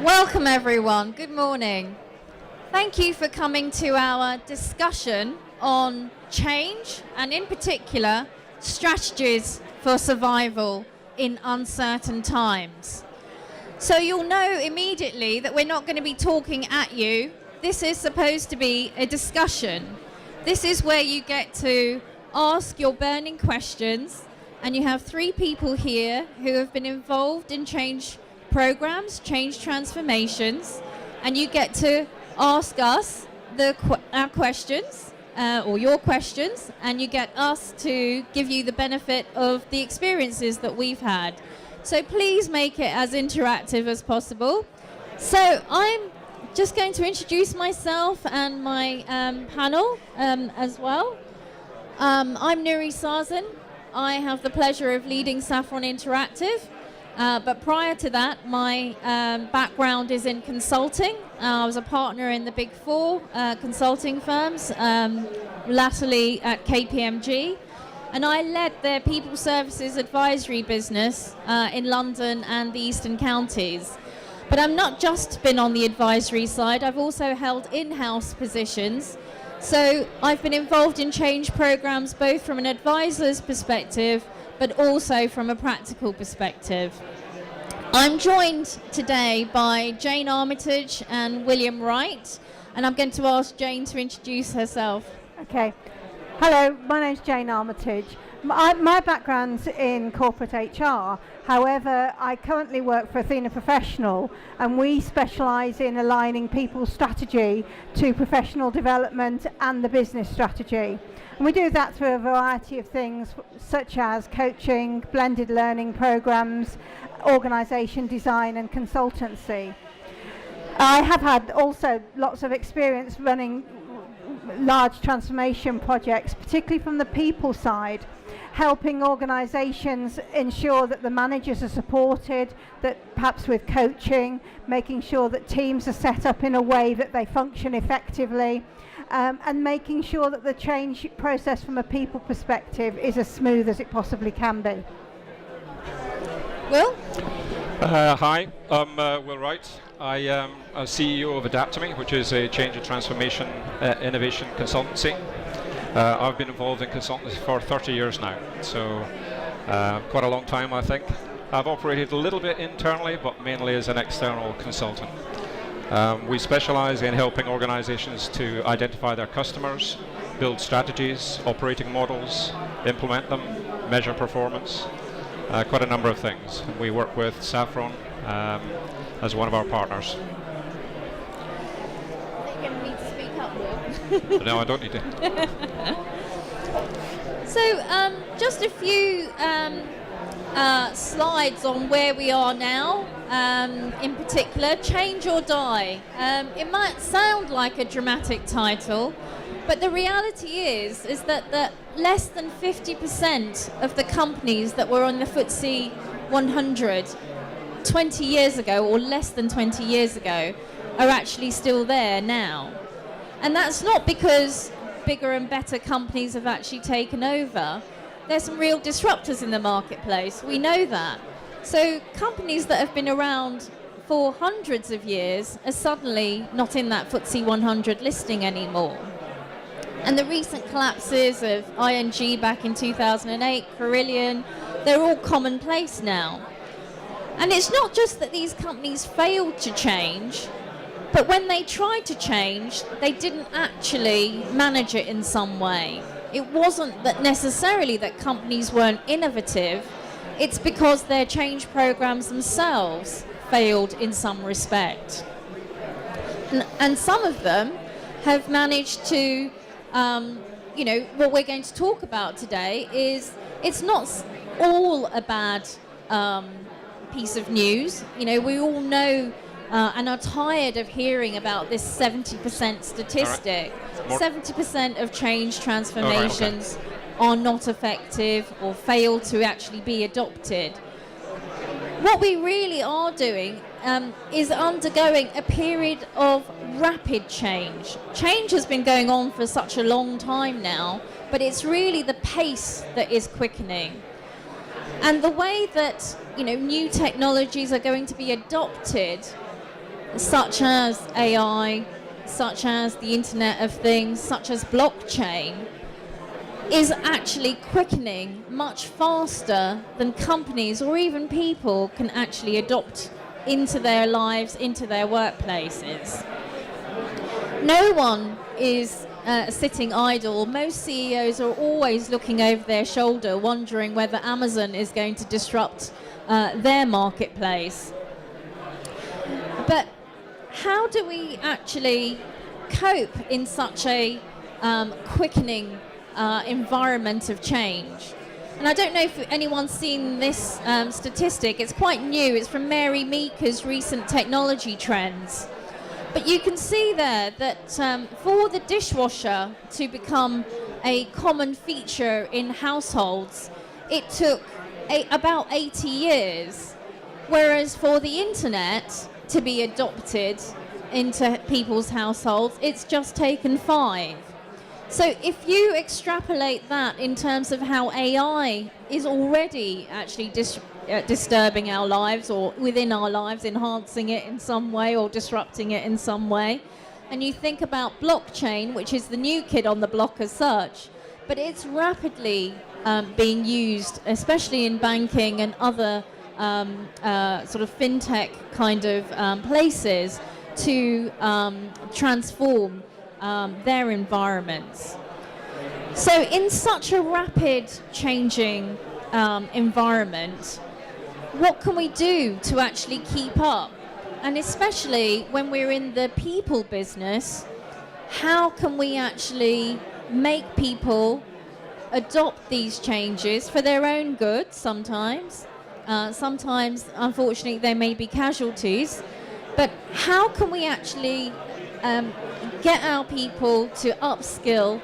Welcome everyone, good morning. Thank you for coming to our discussion on change and in particular strategies for survival in uncertain times. So you'll know immediately that we're not going to be talking at you. This is supposed to be a discussion. This is where you get to ask your burning questions, and you have three people here who have been involved in change programs, change transformations, and you get to ask us our questions or your questions, and you get us to give you the benefit of the experiences that we've had. So please make it as interactive as possible. So I'm just going to introduce myself and my panel as well. I'm Nuri Sazin. I have the pleasure of leading Saffron Interactive. But prior to that, my background is in consulting. I was a partner in the Big Four consulting firms, latterly at KPMG. And I led their people services advisory business in London and the Eastern Counties. But I've not just been on the advisory side, I've also held in-house positions. So I've been involved in change programs both from an advisor's perspective but also from a practical perspective. I'm joined today by Jane Armitage and William Wright, and I'm going to ask Jane to introduce herself. Okay. Hello, my name's Jane Armitage. My background's in corporate HR. However, I currently work for Athena Professional, and we specialise in aligning people's strategy to professional development and the business strategy. And we do that through a variety of things, such as coaching, blended learning programs, organisation design and consultancy. I have had also lots of experience running large transformation projects, particularly from the people side, helping organisations ensure that the managers are supported, that perhaps with coaching, making sure that teams are set up in a way that they function effectively, and making sure that the change process from a people perspective is as smooth as it possibly can be. Will? Hi, I'm Will Wright. I am a CEO of Adaptame, which is a change and transformation innovation consultancy. I've been involved in consultancy for 30 years now, so quite a long time, I think. I've operated a little bit internally, but mainly as an external consultant. We specialize in helping organizations to identify their customers, build strategies, operating models, implement them, measure performance, quite a number of things. We work with Saffron as one of our partners. You're going to need to speak up, Will. No, I don't need to. So just a few slides on where we are now. In particular, Change or Die. It might sound like a dramatic title, but the reality is that less than 50% of the companies that were on the FTSE 100 20 years ago, or less than 20 years ago, are actually still there now. And that's not because bigger and better companies have actually taken over. There's some real disruptors in the marketplace. We know that. So companies that have been around for hundreds of years are suddenly not in that FTSE 100 listing anymore. And the recent collapses of ING back in 2008, Carillion, they're all commonplace now. And it's not just that these companies failed to change, but when they tried to change, they didn't actually manage it in some way. It wasn't that necessarily that companies weren't innovative, it's because their change programs themselves failed in some respect. And some of them have managed to, what we're going to talk about today is it's not all a bad piece of news. We all know and are tired of hearing about this 70% statistic. Right. 70% of change transformations are not effective or fail to actually be adopted. What we really are doing is undergoing a period of rapid change. Change has been going on for such a long time now, but it's really the pace that is quickening. And the way that new technologies are going to be adopted such as AI, such as the Internet of Things, such as blockchain, is actually quickening much faster than companies or even people can actually adopt into their lives, into their workplaces. No one is sitting idle. Most CEOs are always looking over their shoulder, wondering whether Amazon is going to disrupt their marketplace. But how do we actually cope in such a quickening environment of change? And I don't know if anyone's seen this statistic. It's quite new. It's from Mary Meeker's recent technology trends. But you can see there that for the dishwasher to become a common feature in households, it took about 80 years. Whereas for the internet to be adopted into people's households, it's just taken 5. So if you extrapolate that in terms of how AI is already actually disturbing our lives or within our lives, enhancing it in some way or disrupting it in some way, and you think about blockchain, which is the new kid on the block as such, but it's rapidly being used, especially in banking and other sort of fintech kind of places, to transform their environments. So in such a rapid changing environment, what can we do to actually keep up? And especially when we're in the people business, how can we actually make people adopt these changes for their own good sometimes? Sometimes, unfortunately, there may be casualties. But how can we actually get our people to upskill?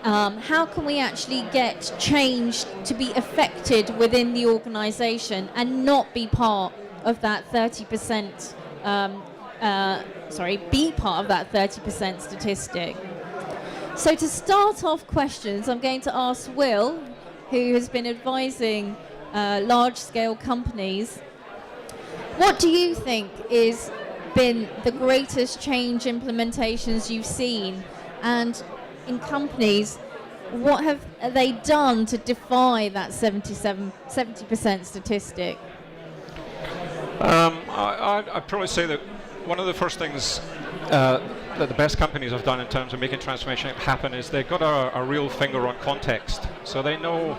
How can we actually get change to be affected within the organisation and not be part of that 30%, be part of that 30% statistic? So to start off questions, I'm going to ask Will, who has been advising large-scale companies. What do you think is been the greatest change implementations you've seen, and in companies, what have they done to defy that 70% statistic? I'd probably say that one of the first things that the best companies have done in terms of making transformation happen is they've got a real finger on context. So they know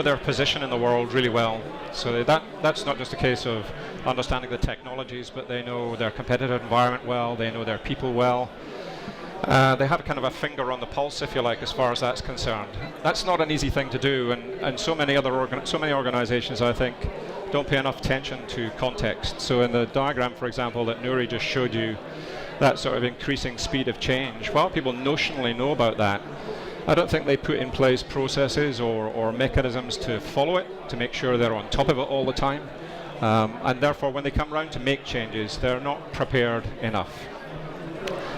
their position in the world really well. So that's not just a case of understanding the technologies, but they know their competitive environment well, they know their people well. They have kind of a finger on the pulse, if you like, as far as that's concerned. That's not an easy thing to do, and so many organizations, I think, don't pay enough attention to context. So in the diagram, for example, that Nuri just showed you, that sort of increasing speed of change, while people notionally know about that, I don't think they put in place processes or mechanisms to follow it, to make sure they're on top of it all the time. And therefore, when they come round to make changes, they're not prepared enough.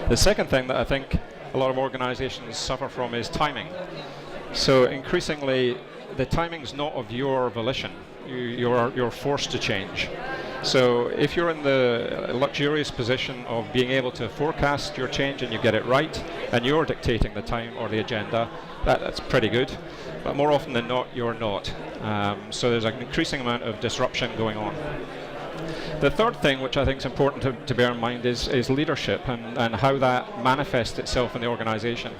The second thing that I think a lot of organizations suffer from is timing. So increasingly, the timing's not of your volition. You're forced to change. So if you're in the luxurious position of being able to forecast your change and you get it right, and you're dictating the time or the agenda, that's pretty good. But more often than not, you're not. So there's an increasing amount of disruption going on. The third thing, which I think is important to bear in mind, is leadership and how that manifests itself in the organization.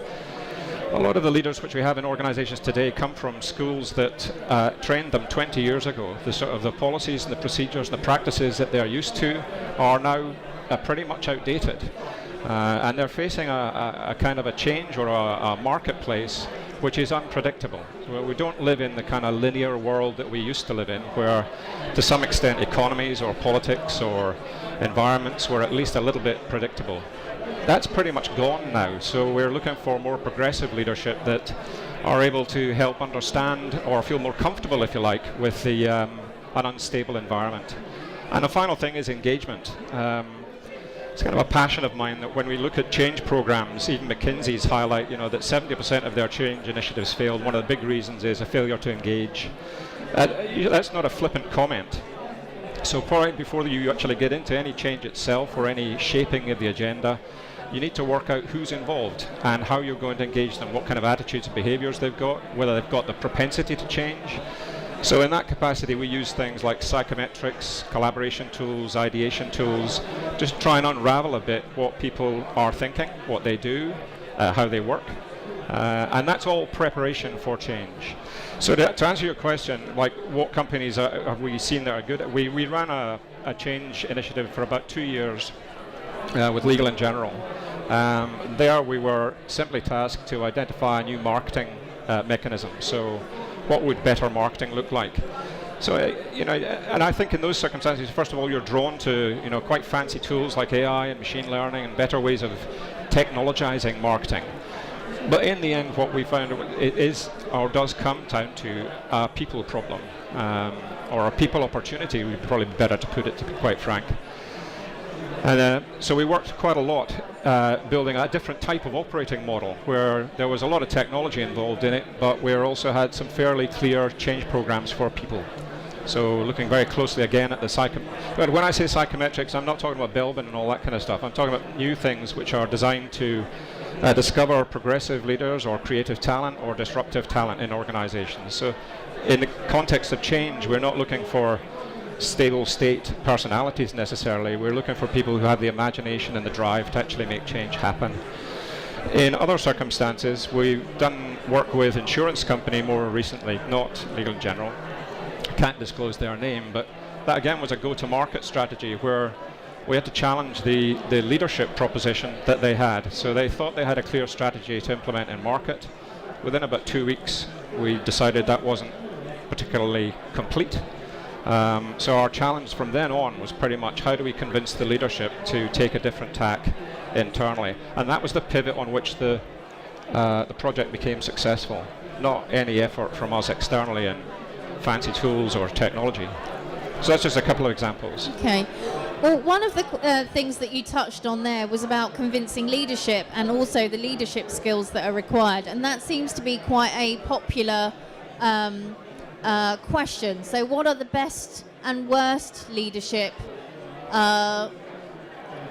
A lot of the leaders which we have in organizations today come from schools that trained them 20 years ago. The policies and the procedures and the practices that they're used to are now pretty much outdated. And they're facing a kind of a change or a marketplace which is unpredictable. So we don't live in the kind of linear world that we used to live in, where to some extent economies or politics or environments were at least a little bit predictable. That's pretty much gone now, so we're looking for more progressive leadership that are able to help understand or feel more comfortable, if you like, with an unstable environment. And the final thing is engagement. It's kind of a passion of mine that when we look at change programs, even McKinsey's highlight, that 70% of their change initiatives failed. One of the big reasons is a failure to engage. That's not a flippant comment. So before you actually get into any change itself or any shaping of the agenda, you need to work out who's involved and how you're going to engage them, what kind of attitudes and behaviours they've got, whether they've got the propensity to change. So in that capacity, we use things like psychometrics, collaboration tools, ideation tools, just try and unravel a bit what people are thinking, what they do, how they work. And that's all preparation for change. So to answer your question, like what companies have we seen that are good? We ran a change initiative for about 2 years with Legal in General. There we were simply tasked to identify a new marketing mechanism. So what would better marketing look like? So, and I think in those circumstances, first of all, you're drawn to, quite fancy tools like AI and machine learning and better ways of technologizing marketing. But in the end, what we found it is, or does come down to a people problem, or a people opportunity, would probably be better to put it, to be quite frank. And so we worked quite a lot building a different type of operating model where there was a lot of technology involved in it, but we also had some fairly clear change programs for people. So looking very closely again at the but when I say psychometrics, I'm not talking about Belbin and all that kind of stuff. I'm talking about new things which are designed to discover progressive leaders or creative talent or disruptive talent in organizations. So in the context of change, we're not looking for stable state personalities necessarily. We're looking for people who have the imagination and the drive to actually make change happen. In other circumstances, we've done work with insurance company more recently, not Legal in General. I can't disclose their name, but that again was a go-to-market strategy where we had to challenge the leadership proposition that they had. So they thought they had a clear strategy to implement in market. Within about 2 weeks, we decided that wasn't particularly complete. So our challenge from then on was pretty much how do we convince the leadership to take a different tack internally, and that was the pivot on which the project became successful, not any effort from us externally in fancy tools or technology. So that's just a couple of examples. Okay. Well, one of the things that you touched on there was about convincing leadership and also the leadership skills that are required, and that seems to be quite a popular question. So what are the best and worst leadership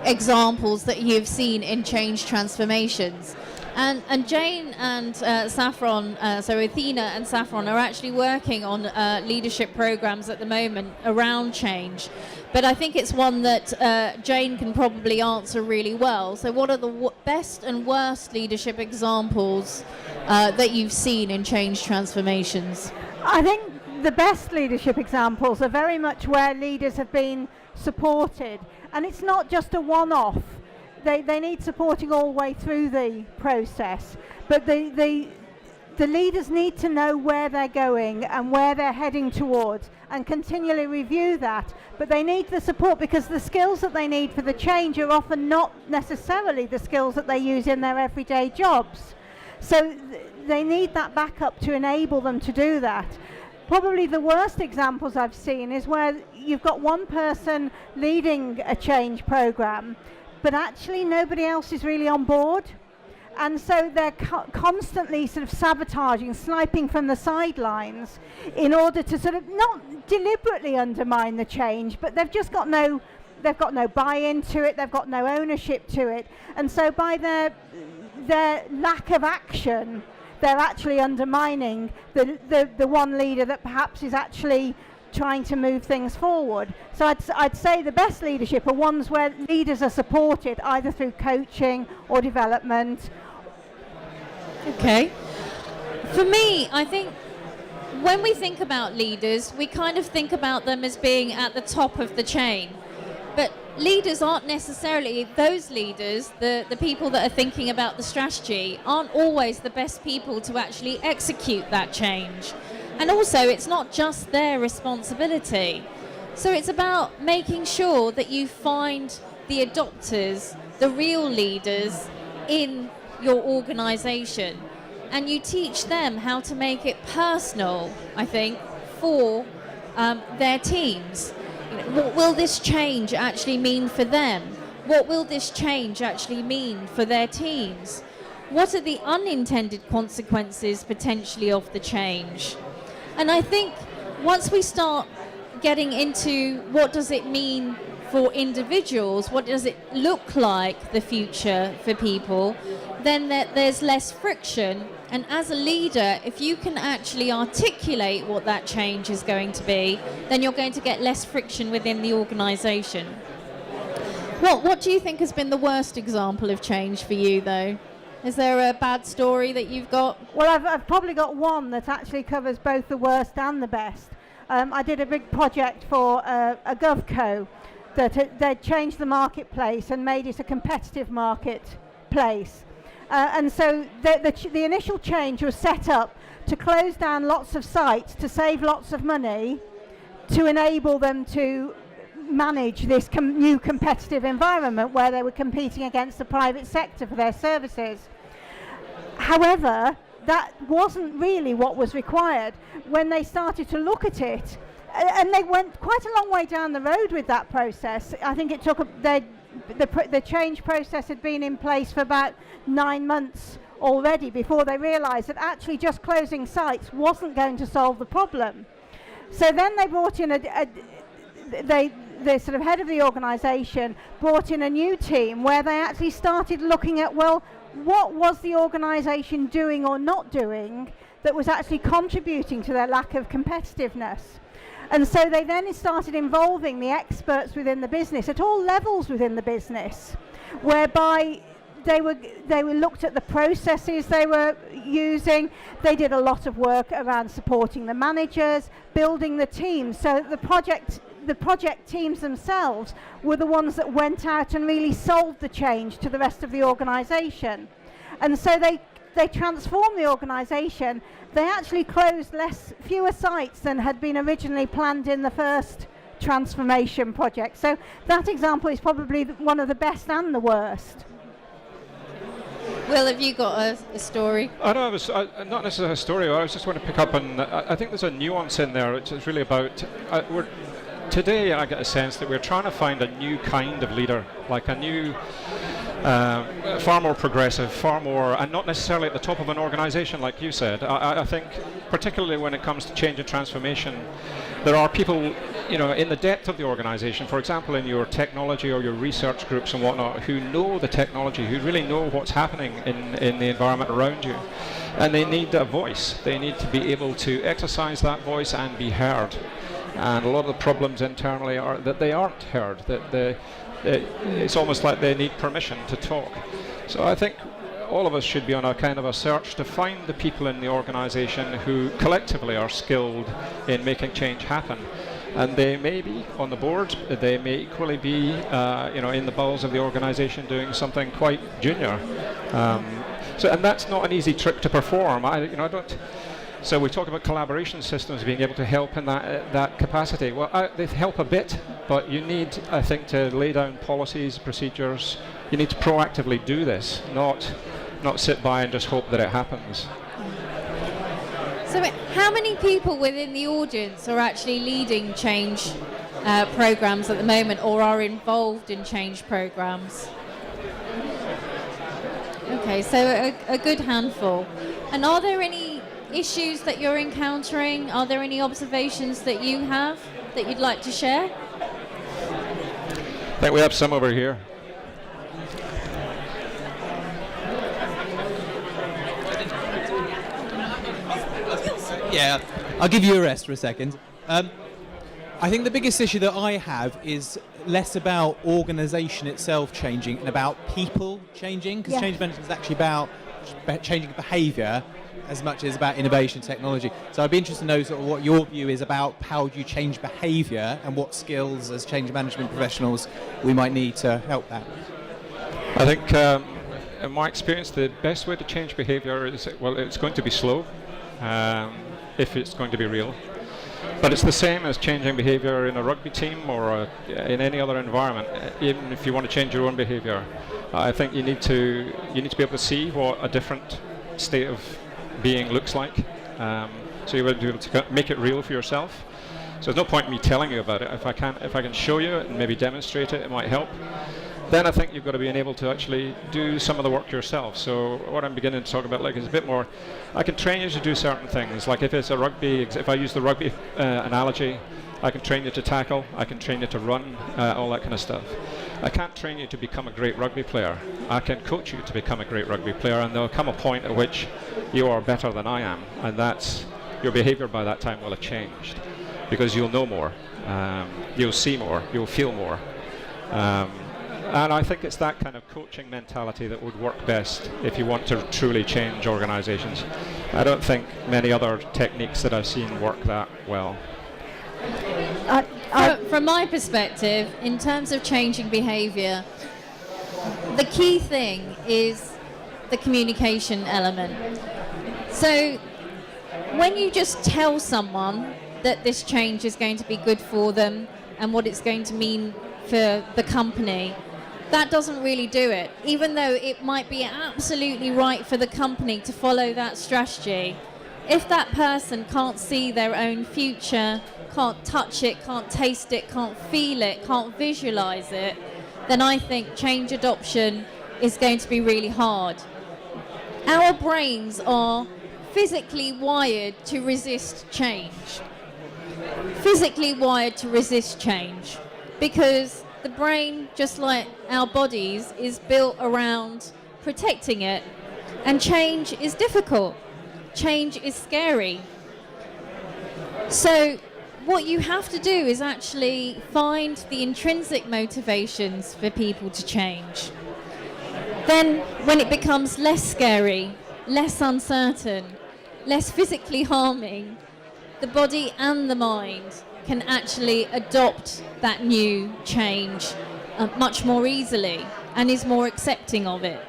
examples that you've seen in change transformations? And Jane and Saffron, so Athena and Saffron are actually working on leadership programs at the moment around change. But I think it's one that Jane can probably answer really well. So what are the best and worst leadership examples that you've seen in change transformations? I think the best leadership examples are very much where leaders have been supported, and it's not just a one-off. They need supporting all the way through the process, but the leaders need to know where they're going and where they're heading towards and continually review that. But they need the support because the skills that they need for the change are often not necessarily the skills that they use in their everyday jobs. So they need that backup to enable them to do that. Probably the worst examples I've seen is where you've got one person leading a change program, but actually nobody else is really on board. And so they're constantly sort of sabotaging, sniping from the sidelines in order to sort of not deliberately undermine the change, but they've got no buy-in to it, they've got no ownership to it. And so by their lack of action, they're actually undermining the one leader that perhaps is actually trying to move things forward. So I'd say the best leadership are ones where leaders are supported either through coaching or development. Okay. For me, I think when we think about leaders, we kind of think about them as being at the top of the chain. But leaders aren't necessarily, those leaders, the people that are thinking about the strategy, aren't always the best people to actually execute that change. And also, it's not just their responsibility. So it's about making sure that you find the adopters, the real leaders in your organisation, and you teach them how to make it personal, I think, for their teams. What will this change actually mean for them? What will this change actually mean for their teams? What are the unintended consequences potentially of the change? And I think once we start getting into what does it mean for individuals, what does it look like, the future for people, then there's less friction. And as a leader, if you can actually articulate what that change is going to be, then you're going to get less friction within the organisation. What do you think has been the worst example of change for you, though? Is there a bad story that you've got? Well, I've probably got one that actually covers both the worst and the best. I did a big project for a GovCo that they'd changed the marketplace and made it a competitive marketplace. And so the initial change was set up to close down lots of sites to save lots of money to enable them to manage this new competitive environment where they were competing against the private sector for their services. However, that wasn't really what was required. When they started to look at it, and they went quite a long way down the road with that process. I think it took the change process had been in place for about 9 months already before they realised that actually just closing sites wasn't going to solve the problem. So then they brought in the sort of head of the organisation brought in a new team where they actually started looking at, well, what was the organisation doing or not doing that was actually contributing to their lack of competitiveness? And so they then started involving the experts within the business at all levels within the business, whereby they were looked at the processes they were using. They did a lot of work around supporting the managers, building the teams. So the project teams themselves were the ones that went out and really sold the change to the rest of the organisation. And so they transformed the organisation. They actually closed fewer sites than had been originally planned in the first transformation project. So that example is probably one of the best and the worst. Will, have you got a story? I know, not necessarily a story. I was just want to pick up on. I think there's a nuance in there, which is really about. Today, I get a sense that we're trying to find a new kind of leader, like a new, far more progressive, far more, and not necessarily at the top of an organisation, like you said. I think, particularly when it comes to change and transformation, there are people, in the depth of the organisation, for example, in your technology or your research groups and whatnot, who know the technology, who really know what's happening in the environment around you. And they need a voice. They need to be able to exercise that voice and be heard. And a lot of the problems internally are that they aren't heard, that it's almost like they need permission to talk. So I think all of us should be on a kind of a search to find the people in the organisation who collectively are skilled in making change happen. And they may be on the board, they may equally be in the bowels of the organisation doing something quite junior. And that's not an easy trick to perform. So we talk about collaboration systems being able to help in that capacity. Well, they help a bit, but you need, I think, to lay down policies, procedures. You need to proactively do this, not sit by and just hope that it happens. So how many people within the audience are actually leading change programs at the moment or are involved in change programs? Okay, so a good handful. And are there any issues that you're encountering? Are there any observations that you have that you'd like to share? I think we have some over here. Yeah, I'll give you a rest for a second. I think the biggest issue that I have is less about organisation itself changing and about people changing, because change management is actually about changing behaviour as much as about innovation technology. So I'd be interested to know sort of what your view is about how you change behaviour and what skills as change management professionals we might need to help that. I think in my experience the best way to change behaviour is, it's going to be slow if it's going to be real. But it's the same as changing behaviour in a rugby team or in any other environment. Even if you want to change your own behaviour, I think you need to be able to see what a different state of being looks like. So you will be able to make it real for yourself. So there's no point in me telling you about it. If I can show you it and maybe demonstrate it, it might help. Then I think you've got to be able to actually do some of the work yourself. So what I'm beginning to talk about is a bit more, I can train you to do certain things. Like if I use the rugby analogy, I can train you to tackle, I can train you to run, all that kind of stuff. I can't train you to become a great rugby player. I can coach you to become a great rugby player, and there'll come a point at which you are better than I am, and that's, your behaviour by that time will have changed, because you'll know more, you'll see more, you'll feel more. And I think it's that kind of coaching mentality that would work best if you want to truly change organisations. I don't think many other techniques that I've seen work that well. From my perspective, in terms of changing behaviour, the key thing is the communication element. So when you just tell someone that this change is going to be good for them and what it's going to mean for the company, that doesn't really do it. Even though it might be absolutely right for the company to follow that strategy, if that person can't see their own future, can't touch it, can't taste it, can't feel it, can't visualize it, then I think change adoption is going to be really hard. Our brains are physically wired to resist change. Physically wired to resist change, because the brain, just like our bodies, is built around protecting it, and change is difficult. Change is scary. So what you have to do is actually find the intrinsic motivations for people to change. Then when it becomes less scary, less uncertain, less physically harming, the body and the mind can actually adopt that new change much more easily and is more accepting of it.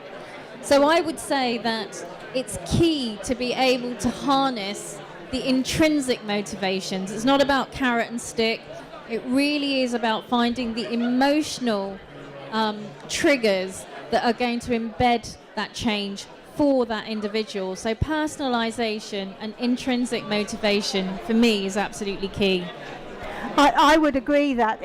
So I would say that it's key to be able to harness the intrinsic motivations. It's not about carrot and stick. It really is about finding the emotional triggers that are going to embed that change for that individual. So personalization and intrinsic motivation for me is absolutely key. I would agree that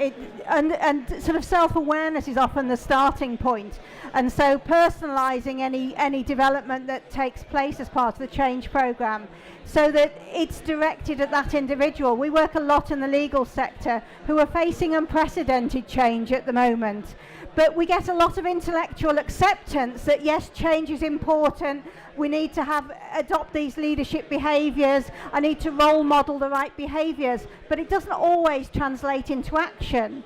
and sort of self-awareness is often the starting point, and so personalising any development that takes place as part of the change programme, so that it's directed at that individual. We work a lot in the legal sector who are facing unprecedented change at the moment, but we get a lot of intellectual acceptance that yes, change is important. We need to adopt these leadership behaviours. I need to role model the right behaviours, but it doesn't always translate into action.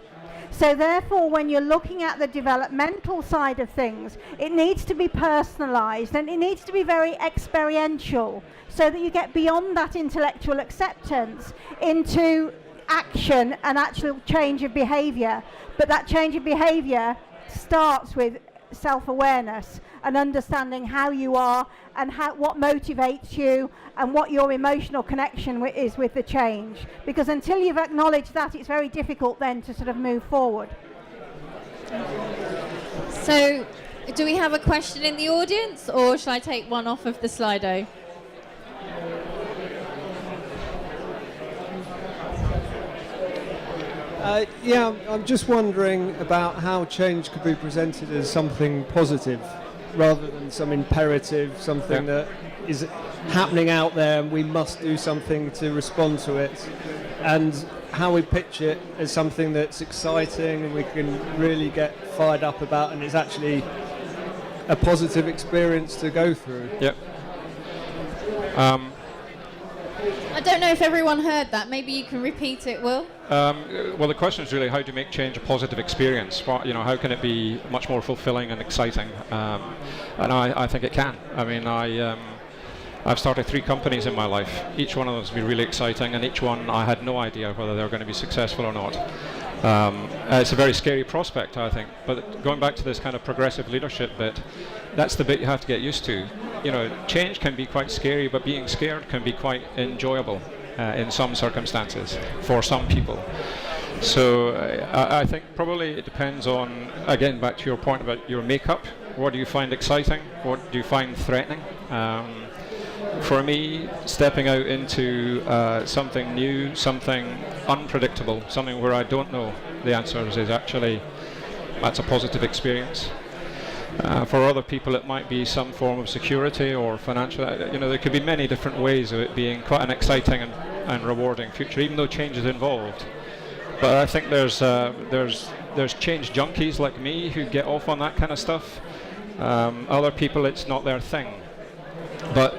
So therefore, when you're looking at the developmental side of things, it needs to be personalised and it needs to be very experiential, so that you get beyond that intellectual acceptance into action and actual change of behaviour. But that change of behaviour starts with self-awareness and understanding how you are and what motivates you and what your emotional connection is with the change. Because until you've acknowledged that, it's very difficult then to sort of move forward. So, do we have a question in the audience, or shall I take one off of the Slido? Yeah, I'm just wondering about how change could be presented as something positive rather than some imperative, something that is happening out there and we must do something to respond to it, and how we pitch it as something that's exciting and we can really get fired up about, and it's actually a positive experience to go through. Yep. I don't know if everyone heard that. Maybe you can repeat it, Will? Well, the question is really how do you make change a positive experience? How can it be much more fulfilling and exciting? And I think it can. I mean, I've started 3 companies in my life. Each one of them has been really exciting, and each one I had no idea whether they were going to be successful or not. It's a very scary prospect, I think. But going back to this kind of progressive leadership bit, that's the bit you have to get used to. Change can be quite scary, but being scared can be quite enjoyable in some circumstances for some people. So I think probably it depends on, again, back to your point about your makeup. What do you find exciting? What do you find threatening? for me, stepping out into something new, something unpredictable, something where I don't know the answers is actually, that's a positive experience. For other people it might be some form of security or financial, there could be many different ways of it being quite an exciting and rewarding future, even though change is involved. But I think there's change junkies like me who get off on that kind of stuff. Other people, it's not their thing. But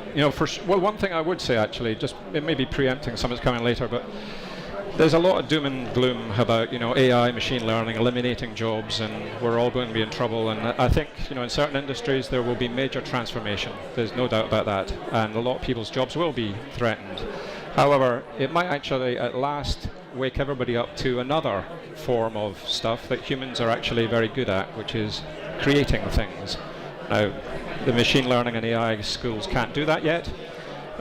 one thing I would say, actually, just it may be preempting something that's coming later, but there's a lot of doom and gloom about AI, machine learning, eliminating jobs, and we're all going to be in trouble. And I think in certain industries there will be major transformation. There's no doubt about that, and a lot of people's jobs will be threatened. However, it might actually at last wake everybody up to another form of stuff that humans are actually very good at, which is creating things. Now, the machine learning and AI schools can't do that yet.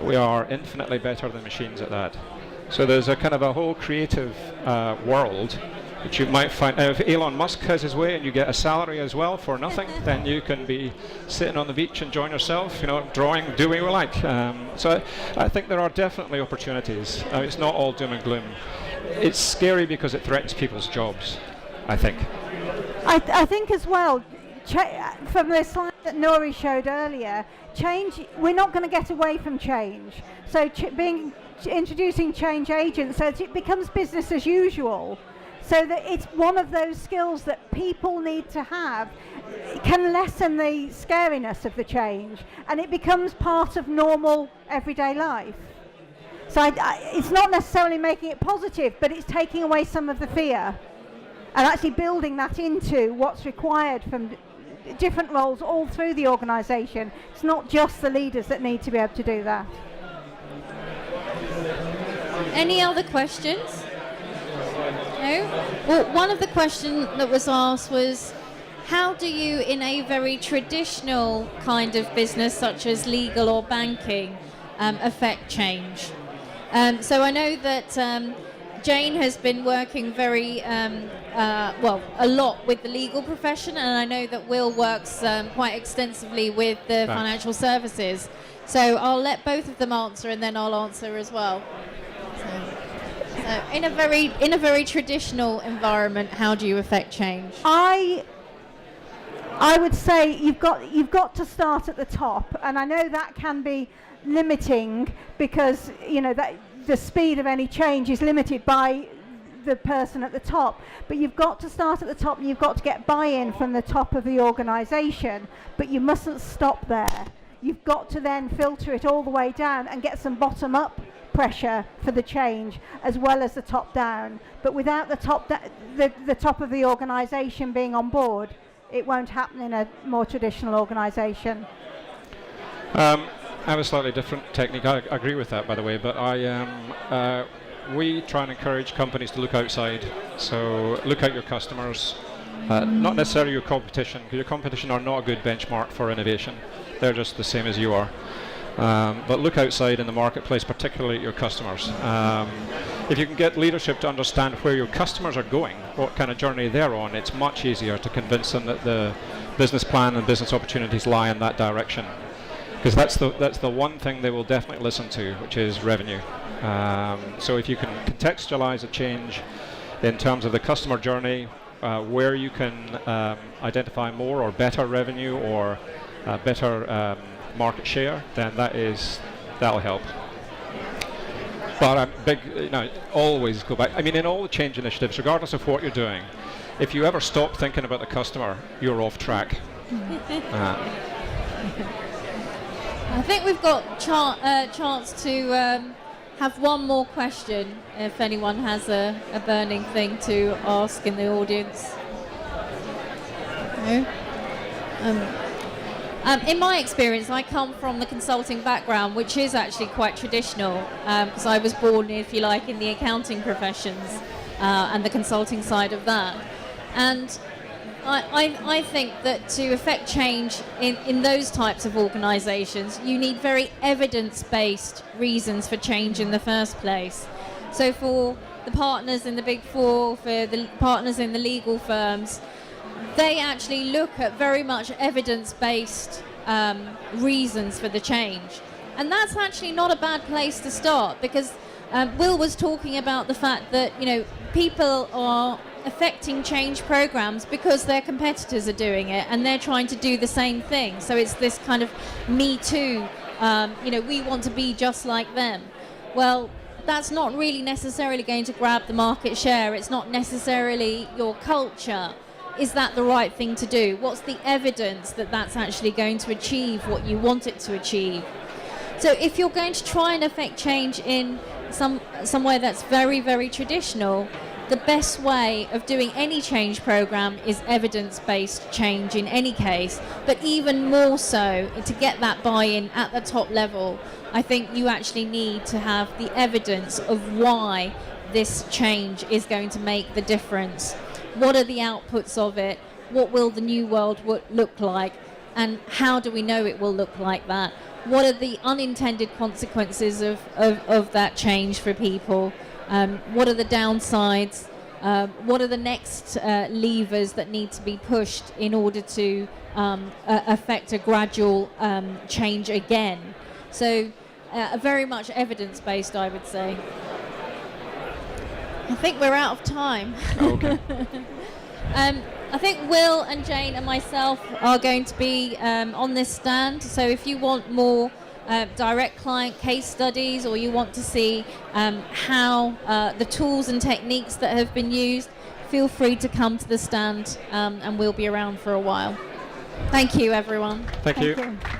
We are infinitely better than machines at that. So there's a kind of a whole creative world which you might find. Now, if Elon Musk has his way and you get a salary as well for nothing, then you can be sitting on the beach enjoying yourself, drawing, do what you like. So I think there are definitely opportunities. It's not all doom and gloom. It's scary because it threatens people's jobs, I think. I think as well, from the slide that Nori showed earlier, change, we're not going to get away from change. So introducing change agents so that it becomes business as usual, so that it's one of those skills that people need to have. It can lessen the scariness of the change, and it becomes part of normal everyday life. So it's not necessarily making it positive, but it's taking away some of the fear and actually building that into what's required from different roles all through the organisation. It's not just the leaders that need to be able to do that. Any other questions? No? Well, one of the questions that was asked was, how do you, in a very traditional kind of business such as legal or banking, affect change? So I know that Jane has been working very, a lot with the legal profession, and I know that Will works quite extensively with the financial services. So I'll let both of them answer, and then I'll answer as well. So in a very traditional environment, how do you affect change? I would say you've got to start at the top, and I know that can be limiting because that the speed of any change is limited by the person at the top. But you've got to start at the top, and you've got to get buy-in from the top of the organisation. But you mustn't stop there. You've got to then filter it all the way down and get some bottom-up pressure for the change as well as the top-down. But without the top of the organisation being on board, it won't happen in a more traditional organisation. I have a slightly different technique. I agree with that, by the way, but we try and encourage companies to look outside. So look at your customers, not necessarily your competition, because your competition are not a good benchmark for innovation. They're just the same as you are. But look outside in the marketplace, particularly at your customers. If you can get leadership to understand where your customers are going, what kind of journey they're on, it's much easier to convince them that the business plan and business opportunities lie in that direction. Because that's the one thing they will definitely listen to, which is revenue. So if you can contextualize a change in terms of the customer journey, where you can identify more or better revenue or better market share, then that'll help. But I'm always go back. I mean, in all the change initiatives, regardless of what you're doing, if you ever stop thinking about the customer, you're off track. I think we've got chance to have one more question if anyone has a burning thing to ask in the audience. No? In my experience, I come from the consulting background, which is actually quite traditional, because I was born, if you like, in the accounting professions and the consulting side of that. And I think that to affect change in those types of organisations, you need very evidence-based reasons for change in the first place. So for the partners in the Big Four, for the partners in the legal firms, they actually look at very much evidence-based reasons for the change. And that's actually not a bad place to start, because Will was talking about the fact that, people are affecting change programs because their competitors are doing it and they're trying to do the same thing. So it's this kind of me too, we want to be just like them. Well, that's not really necessarily going to grab the market share. It's not necessarily your culture. Is that the right thing to do? What's the evidence that that's actually going to achieve what you want it to achieve? So if you're going to try and affect change in somewhere that's very, very traditional, the best way of doing any change program is evidence-based change in any case, but even more so to get that buy-in at the top level. I think you actually need to have the evidence of why this change is going to make the difference. What are the outputs of it? What will the new world look like? And how do we know it will look like that? What are the unintended consequences of that change for people? What are the downsides? What are the next levers that need to be pushed in order to affect a gradual change again? So very much evidence-based, I would say. I think we're out of time. Okay. I think Will and Jane and myself are going to be on this stand. So if you want more direct client case studies, or you want to see how the tools and techniques that have been used, feel free to come to the stand, and we'll be around for a while. Thank you, everyone. Thank you. Thank you.